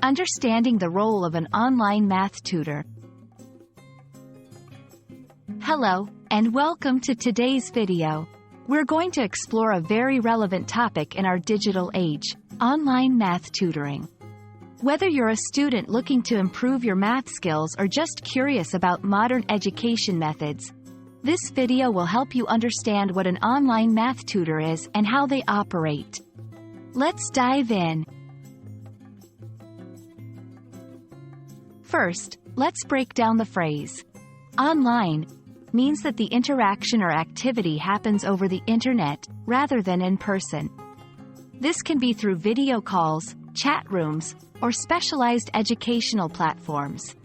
Understanding the role of an online math tutor. Hello, and welcome to today's video. We're going to explore a very relevant topic in our digital age: online math tutoring. Whether you're a student looking to improve your math skills or just curious about modern education methods, this video will help you understand what an online math tutor is and how they operate. Let's dive in. First, let's break down the phrase. Online means that the interaction or activity happens over the internet, rather than in person. This can be through video calls, chat rooms, or specialized educational platforms.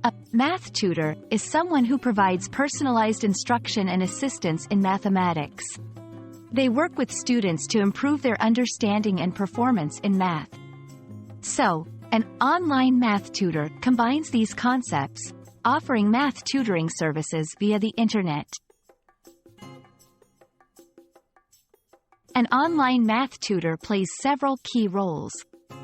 A math tutor is someone who provides personalized instruction and assistance in mathematics. They work with students to improve their understanding and performance in math. So, an online math tutor combines these concepts, offering math tutoring services via the internet. An online math tutor plays several key roles.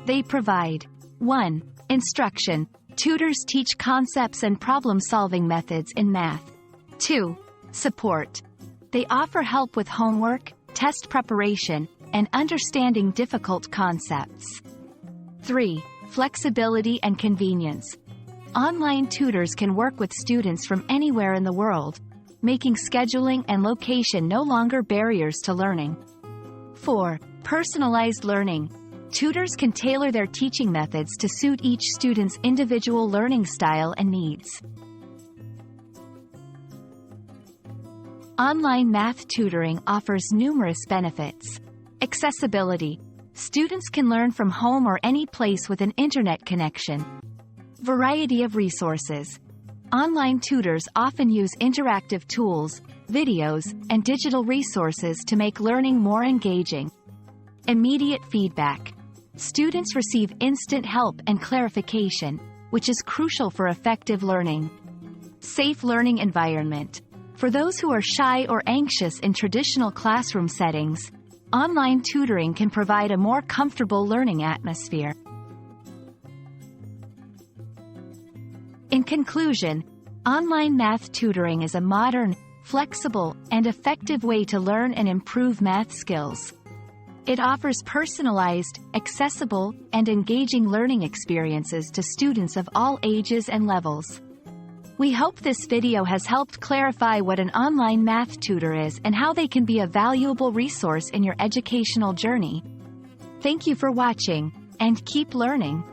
They provide 1. Instruction. Tutors teach concepts and problem-solving methods in math. 2. Support. They offer help with homework, test preparation, and understanding difficult concepts. 3. Flexibility and convenience. Online tutors can work with students from anywhere in the world, making scheduling and location no longer barriers to learning. 4. Personalized learning. Tutors can tailor their teaching methods to suit each student's individual learning style and needs. Online math tutoring offers numerous benefits. Accessibility. Students can learn from home or any place with an internet connection. Variety of resources. Online tutors often use interactive tools, videos, and digital resources to make learning more engaging. Immediate feedback. Students receive instant help and clarification, which is crucial for effective learning. Safe learning environment. For those who are shy or anxious in traditional classroom settings, online tutoring can provide a more comfortable learning atmosphere. In conclusion, online math tutoring is a modern, flexible, and effective way to learn and improve math skills. It offers personalized, accessible, and engaging learning experiences to students of all ages and levels. We hope this video has helped clarify what an online math tutor is and how they can be a valuable resource in your educational journey. Thank you for watching, and keep learning.